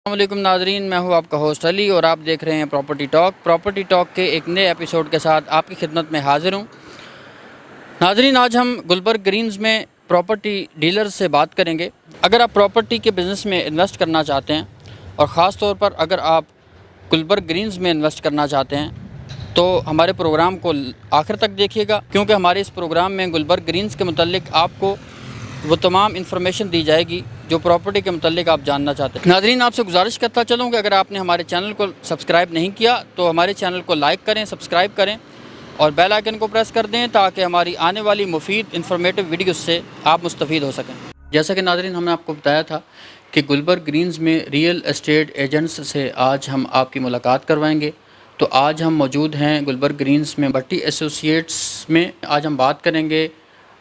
अस्सलामुअलैकुम नाजरीन, मैं हूं आपका होस्ट अली और आप देख रहे हैं प्रॉपर्टी टॉक के एक नए एपिसोड के साथ आपकी खिदमत में हाज़िर हूं। नाजरीन, आज हम गुलबर्ग ग्रीन्स में प्रॉपर्टी डीलर्स से बात करेंगे। अगर आप प्रॉपर्टी के बिज़नेस में इन्वेस्ट करना चाहते हैं और ख़ास तौर पर अगर आप गुलबर्ग ग्रीन्स में इन्वेस्ट करना चाहते हैं तो हमारे प्रोग्राम को आखिर तक देखिएगा, क्योंकि हमारे इस प्रोग्राम में गुलबर्ग ग्रीन्स के मुतल्लिक आपको वो तमाम इन्फॉर्मेशन दी जाएगी जो प्रॉपर्टी के मुतल्लिक आप जानना चाहते हैं। नाज़रीन, आपसे गुजारिश करता चलूँ कि अगर आपने हमारे चैनल को सब्सक्राइब नहीं किया तो हमारे चैनल को लाइक करें, सब्सक्राइब करें और बेल आइकन को प्रेस कर दें ताकि हमारी आने वाली मुफीद इंफॉर्मेटिव वीडियोस से आप मुस्तफ़ीद हो सकें। जैसा कि नाज़रीन हमने आपको बताया था कि गुलबर्ग ग्रीन्स में रियल एस्टेट एजेंट्स से आज हम आपकी मुलाकात करवाएंगे। तो आज हम मौजूद हैं गुलबर्ग ग्रीन्स में भट्टी एसोसिएट्स में। आज हम बात करेंगे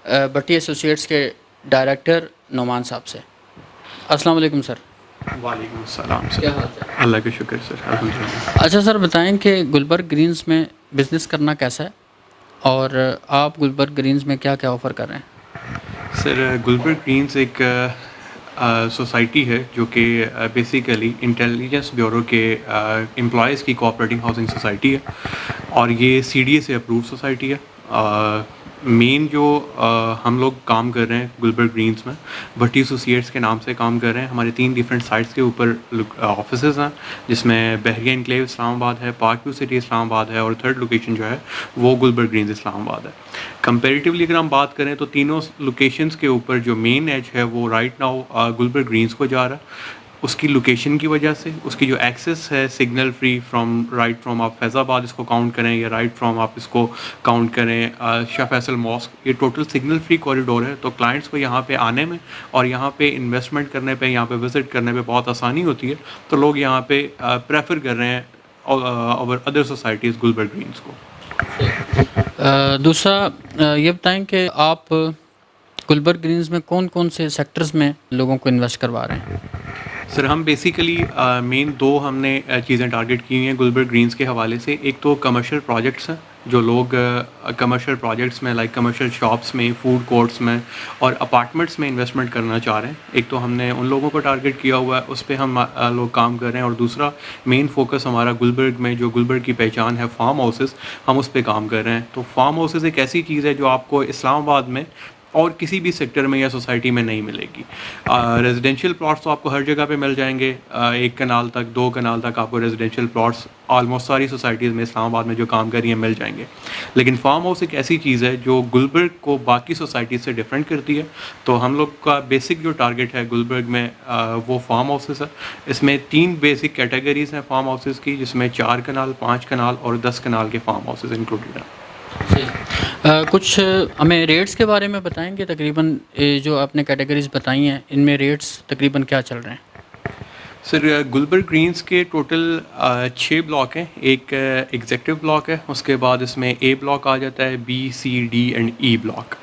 भट्टी एसोसिएट्स के डायरेक्टर नोमान साहब से। अस्सलाम वालेकुम सर। वालेकुम अस्सलाम सर। क्या हाल है? अल्लाह का शुक्र सर, अल्हम्दुलिल्लाह। अच्छा सर, बताएं कि गुलबर्ग ग्रीन्स में बिज़नेस करना कैसा है और आप गुलबर्ग ग्रीन्स में क्या क्या ऑफ़र कर रहे हैं? सर, गुलबर्ग ग्रीन्स एक सोसाइटी है जो कि बेसिकली इंटेलिजेंस ब्यूरो के एम्प्लॉयज़ की कोऑपरेटिव हाउसिंग सोसाइटी है और ये सीडीए से अप्रूव सोसाइटी है। मेन जो हम लोग काम कर रहे हैं गुलबर्ग ग्रीन्स में भट्टी एसोसिएट्स के नाम से काम कर रहे हैं। हमारे 3 डिफरेंट साइट्स के ऊपर ऑफिसेज हैं, जिसमें बहरिया इनक्लेव इस्लामाबाद है, पार्क व्यू सिटी इस्लामाबाद है और थर्ड लोकेशन जो है वो गुलबर्ग ग्रीन्स इस्लामाबाद है। कंपेरेटिवली अगर हम बात करें तो तीनों लोकेशंस के ऊपर जो मेन एज है वो राइट नाउ गुलबर्ग ग्रीन्स को जा रहा है। उसकी लोकेशन की वजह से उसकी जो एक्सेस है सिग्नल फ्री फ्रॉम आप फैज़ाबाद इसको काउंट करें या राइट फ्रॉम आप इसको काउंट करें शाह फैसल मॉस्क, ये टोटल सिग्नल फ्री कॉरिडोर है। तो क्लाइंट्स को यहाँ पे आने में और यहाँ पे इन्वेस्टमेंट करने पे, यहाँ पे विज़िट करने पे बहुत आसानी होती है। तो लोग यहाँ पे प्रेफर कर रहे हैं और अदर सोसाइटीज़ गुलबर्ग ग्रीन्स को। दूसरा ये बताएं कि आप गुलबर्ग ग्रीन्स में कौन कौन से सेक्टर्स में लोगों को इन्वेस्ट करवा रहे हैं? सर, हम बेसिकली मेन 2 हमने चीज़ें टारगेट की हुई हैं गुलबर्ग ग्रीन्स के हवाले से। एक तो कमर्शियल प्रोजेक्ट्स हैं, जो लोग कमर्शियल प्रोजेक्ट्स में लाइक कमर्शियल शॉप्स में, फूड कोर्ट्स में और अपार्टमेंट्स में इन्वेस्टमेंट करना चाह रहे हैं। एक तो हमने उन लोगों को टारगेट किया हुआ है, उस पे हम लोग काम कर रहे हैं। और दूसरा मेन फोकस हमारा गुलबर्ग में, जो गुलबर्ग की पहचान है फार्म हाउसेस, हम उस पे काम कर रहे हैं। तो फार्म हाउसेस एक ऐसी चीज़ है जो आपको इस्लामाबाद में और किसी भी सेक्टर में या सोसाइटी में नहीं मिलेगी। रेजिडेंशियल प्लॉट्स तो आपको हर जगह पे मिल जाएंगे, 1 कनाल तक, 2 कनाल तक आपको रेजिडेंशियल प्लॉट्स ऑलमोस्ट सारी सोसाइटीज़ में इस्लामाबाद में जो काम कर रही हैं मिल जाएंगे। लेकिन फार्म हाउस एक ऐसी चीज़ है जो गुलबर्ग को बाकी सोसाइटीज़ से डिफरेंट करती है। तो हम लोग का बेसिक जो टारगेट है गुलबर्ग में वो फार्म हाउसेस है। इसमें 3 बेसिक कैटेगरीज़ हैं फार्म हाउसेस की, जिसमें 4 कनाल, 5 कनाल और 10 कनाल के फार्म हाउसेस इंक्लूडेड हैं। कुछ हमें रेट्स के बारे में बताएंगे? तकरीबन जो आपने कैटेगरीज बताई हैं इनमें रेट्स तकरीबन क्या चल रहे हैं? सर, गुलबर्ग ग्रीन्स के टोटल 6 ब्लॉक हैं। एक एग्जेक्टिव ब्लॉक है, उसके बाद इसमें ए ब्लॉक आ जाता है, B, C, D and E block.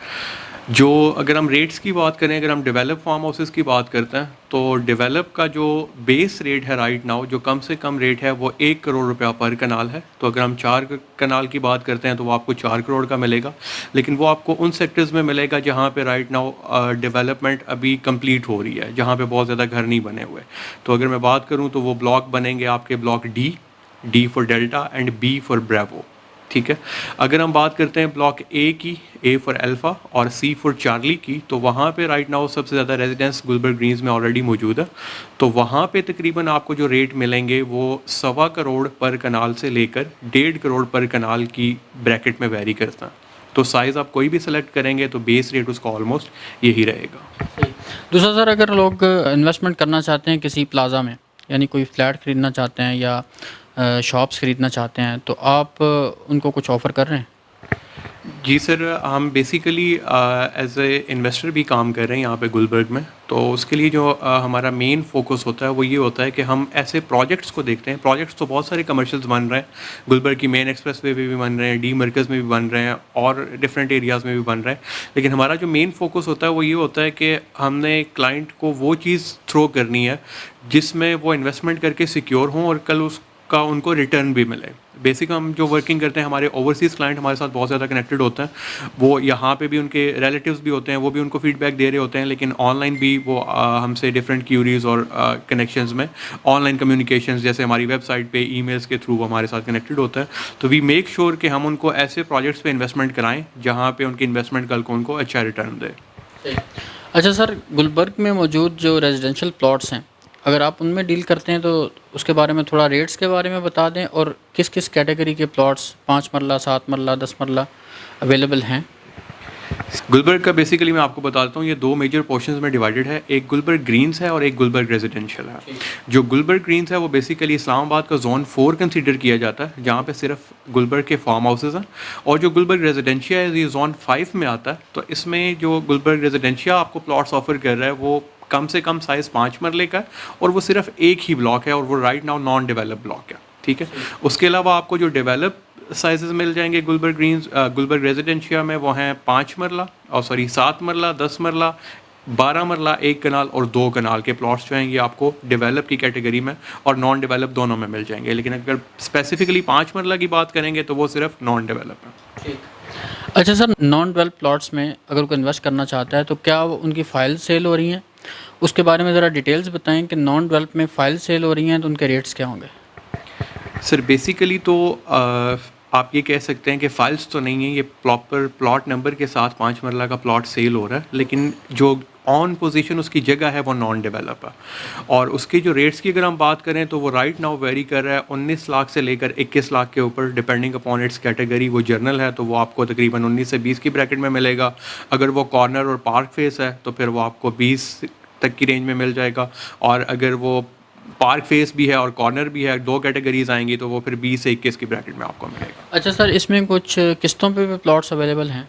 जो अगर हम रेट्स की बात करें, अगर हम डेवलप फार्म हाउसेस की बात करते हैं तो डेवलप का जो बेस रेट है राइट नाउ, जो कम से कम रेट है वो 1 करोड़ रुपया पर कनाल है। तो अगर हम 4 कनाल की बात करते हैं तो वो आपको 4 करोड़ का मिलेगा। लेकिन वो आपको उन सेक्टर्स में मिलेगा जहाँ पे राइट नाउ डेवलपमेंट अभी कंप्लीट हो रही है, जहाँ पे बहुत ज़्यादा घर नहीं बने हुए। तो अगर मैं बात करूँ तो वो ब्लॉक बनेंगे आपके block D for delta and B for bravo, ठीक है। अगर हम बात करते हैं ब्लॉक ए की, ए फॉर अल्फ़ा और सी फॉर चार्ली की, तो वहाँ पे राइट नाउ सबसे ज़्यादा रेजिडेंस गुलबर्ग ग्रीन्स में ऑलरेडी मौजूद है। तो वहाँ पे तकरीबन आपको जो रेट मिलेंगे वो 1.25 करोड़ पर कनाल से लेकर 1.5 करोड़ पर कनाल की ब्रैकेट में वेरी करता है। तो साइज़ आप कोई भी सेलेक्ट करेंगे तो बेस रेट उसका ऑलमोस्ट यही रहेगा। दूसरा सर, अगर लोग इन्वेस्टमेंट करना चाहते हैं किसी प्लाज़ा में, यानी कोई फ्लैट ख़रीदना चाहते हैं या शॉप्स ख़रीदना चाहते हैं, तो आप उनको कुछ ऑफ़र कर रहे हैं? जी सर, हम बेसिकली एज ए इन्वेस्टर भी काम कर रहे हैं यहाँ पे गुलबर्ग में। तो उसके लिए जो हमारा मेन फोकस होता है वो ये होता है कि हम ऐसे प्रोजेक्ट्स को देखते हैं। प्रोजेक्ट्स तो बहुत सारे कमर्शियल्स बन रहे हैं, गुलबर्ग की मेन एक्सप्रेस वे पे भी बन रहे हैं, डी मरकज़ में भी बन रहे हैं और डिफरेंट एरियाज़ में भी बन रहे हैं। लेकिन हमारा जो मेन फोकस होता है वो ये होता है कि हमने क्लाइंट को वो चीज़ थ्रो करनी है जिसमें वो इन्वेस्टमेंट करके सिक्योर हों और कल उस का उनको रिटर्न भी मिले। बेसिक हम जो वर्किंग करते हैं, हमारे ओवरसीज़ क्लाइंट हमारे साथ बहुत ज़्यादा कनेक्टेड होते हैं। वो यहाँ पे भी उनके रिलेटिव्स भी होते हैं, वो भी उनको फीडबैक दे रहे होते हैं, लेकिन ऑनलाइन भी वो हमसे डिफरेंट क्यूरीज और कनेक्शंस में ऑनलाइन कम्युनिकेशंस, जैसे हमारी वेबसाइट पे ईमेल्स के थ्रू हमारे साथ कनेक्टेड होता है। तो वी मेक श्योर कि हम उनको ऐसे प्रोजेक्ट्स पे इन्वेस्टमेंट कराएं जहाँ पे उनकी इन्वेस्टमेंट कल को उनको अच्छा रिटर्न दे। अच्छा सर, गुलबर्ग में मौजूद जो रेजिडेंशियल प्लॉट्स हैं, अगर आप उनमें डील करते हैं तो उसके बारे में थोड़ा रेट्स के बारे में बता दें, और किस किस कैटेगरी के प्लॉट्स 5 मरला, 7 मरला, 10 मरला अवेलेबल हैं। गुलबर्ग का बेसिकली मैं आपको बता देता हूँ, ये दो मेजर पोर्शंस में डिवाइडेड है। एक गुलबर्ग ग्रीन्स है और एक गुलबर्ग रेजिडेंशियल है। जो गुलबर्ग ग्रीन्स है वो बेसिकली इस्लामाबाद का जोन 4 कंसीडर किया जाता है, जहाँ पे सिर्फ गुलबर्ग के फार्म हाउसेज हैं। और जो गुलबर्ग रेजिडेंशिया है ये जोन 5 में आता है। तो इसमें जो गुलबर्ग रेजिडेंशिया आपको प्लॉट्स ऑफर कर रहा है वो कम से कम साइज़ 5 मरले का है, और वो सिर्फ एक ही ब्लॉक है, और वो right now non develop block है। ठीक है, उसके अलावा आपको जो डेवलप साइजेस मिल जाएंगे गुलबर्ग ग्रीन्स, गुलबर्ग रेजिडेंशिया में, वो हैं 5 मरला और 7 मरला, 10 मरला, 12 मरला, 1 कनाल और 2 कनाल के प्लॉट्स जो हैं ये आपको डेवलप की कैटेगरी में और नॉन डेवलप दोनों में मिल जाएंगे। लेकिन अगर स्पेसिफिकली 5 मरला की बात करेंगे तो वो सिर्फ नॉन डेवलप है। अच्छा सर, नॉन डेवलप प्लॉट्स में अगर कोई इन्वेस्ट करना चाहता है तो क्या उनकी फ़ाइल सेल हो रही हैं? उसके बारे में ज़रा डिटेल्स बताएं कि नॉन डेवलप में फ़ाइल सेल हो रही हैं तो उनके रेट्स क्या होंगे? सर बेसिकली तो आप ये कह सकते हैं कि फ़ाइल्स तो नहीं है, ये प्रॉपर प्लॉट नंबर के साथ 5 मरला का प्लॉट सेल हो रहा है, लेकिन जो ऑन पोजीशन उसकी जगह है वो नॉन डेवलप है। और उसके जो रेट्स की अगर हम बात करें तो वो राइट नाउ वेरी कर रहा है 19 लाख से लेकर 21 लाख के ऊपर, डिपेंडिंग अपॉन इट्स कैटेगरी। वो जर्नल है तो वो आपको तकरीबन 19 से 20 की ब्रैकेट में मिलेगा। अगर वो कॉर्नर और पार्क फेस है तो फिर वो आपको 20 तक की रेंज में मिल जाएगा। और अगर वो पार्क फेस भी है और कॉर्नर भी है, 2 कैटेगरीज आएंगी, तो वो फिर 20 से 21 की ब्रैकेट में आपको मिलेगा। अच्छा सर, इसमें कुछ किस्तों पे भी प्लॉट्स अवेलेबल हैं?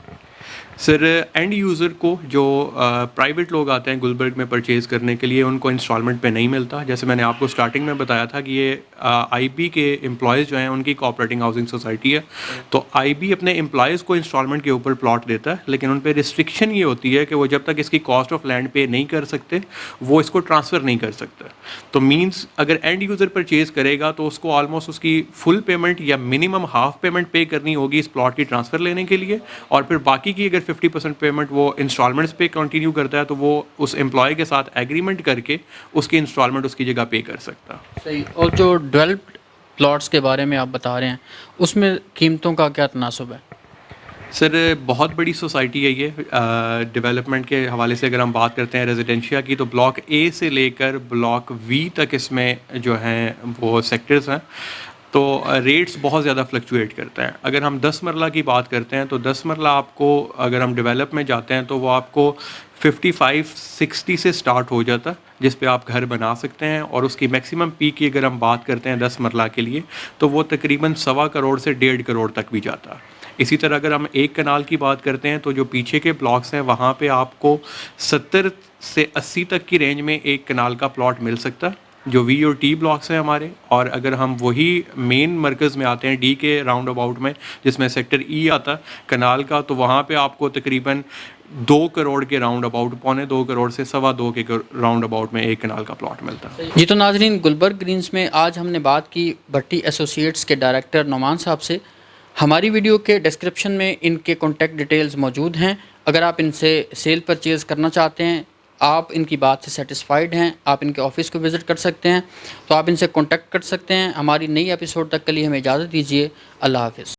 सर एंड यूज़र को जो प्राइवेट लोग आते हैं गुलबर्ग में परचेज़ करने के लिए, उनको इंस्टॉलमेंट पे नहीं मिलता। जैसे मैंने आपको स्टार्टिंग में बताया था कि ये आईबी के एम्प्लॉयज़ जो हैं उनकी कोऑपरेटिंग हाउसिंग सोसाइटी है। तो आईबी अपने एम्प्लॉयज़ को इंस्टॉलमेंट के ऊपर प्लॉट देता है, लेकिन उन पर रिस्ट्रिक्शन ये होती है कि वो जब तक इसकी कॉस्ट ऑफ लैंड पे नहीं कर सकते वो इसको ट्रांसफ़र नहीं कर सकते। तो मीन्स अगर एंड यूज़र परचेज़ करेगा तो उसको ऑलमोस्ट उसकी फुल पेमेंट या मिनिमम हाफ पेमेंट पे करनी होगी इस प्लॉट की ट्रांसफ़र लेने के लिए, और फिर बाकी की अगर 50% पेमेंट वो इंस्टॉलमेंट्स पे कंटिन्यू करता है तो वो उस एम्प्लॉय के साथ एग्रीमेंट करके उसकी इंस्टॉलमेंट उसकी जगह पे कर सकता है। सही। और जो डेवलप्ड प्लॉट्स के बारे में आप बता रहे हैं उसमें कीमतों का क्या तनासुब है? सर बहुत बड़ी सोसाइटी है ये। डेवलपमेंट के हवाले से अगर हम बात करते हैं रेजिडेंशिया की, तो ब्लॉक ए से लेकर ब्लॉक वी तक इसमें जो हैं वो सेक्टर्स हैं। तो रेट्स बहुत ज़्यादा फ्लक्चुएट करते हैं। अगर हम 10 मरला की बात करते हैं तो 10 मरला आपको, अगर हम डेवलप में जाते हैं तो वो आपको 55-60 से स्टार्ट हो जाता है, जिस पे आप घर बना सकते हैं। और उसकी मैक्सिमम पीक की अगर हम बात करते हैं 10 मरला के लिए तो वो तकरीबन 1.25 करोड़ से 1.5 करोड़ तक भी जाता है। इसी तरह अगर हम 1 कनाल की बात करते हैं तो जो पीछे के ब्लॉक्स हैं वहाँ पे आपको 70 से 80 तक की रेंज में 1 कनाल का प्लॉट मिल सकता है, जो वी और टी ब्लॉक्स हैं हमारे। और अगर हम वही मेन मरकज़ में आते हैं डी के राउंड अबाउट में, जिसमें सेक्टर ई आता है कनाल का, तो वहाँ पे आपको तकरीबन 2 करोड़ के राउंड अबाउट, 1.25 करोड़ से 2.25 के राउंड अबाउट में 1 कनाल का प्लॉट मिलता है। जी तो नाजरीन, गुलबर्ग ग्रीन्स में आज हमने बात की भट्टी एसोसिएट्स के डायरेक्टर नोमान साहब से। हमारी वीडियो के डिस्क्रिप्शन में इनके कॉन्टैक्ट डिटेल्स मौजूद हैं। अगर आप इनसे सेल परचेज़ करना चाहते हैं, आप इनकी बात से सेटिस्फाइड हैं, आप इनके ऑफिस को विज़िट कर सकते हैं, तो आप इनसे कॉन्टैक्ट कर सकते हैं। हमारी नई एपिसोड तक के लिए हमें इजाज़त दीजिए। अल्लाह हाफ़िज़।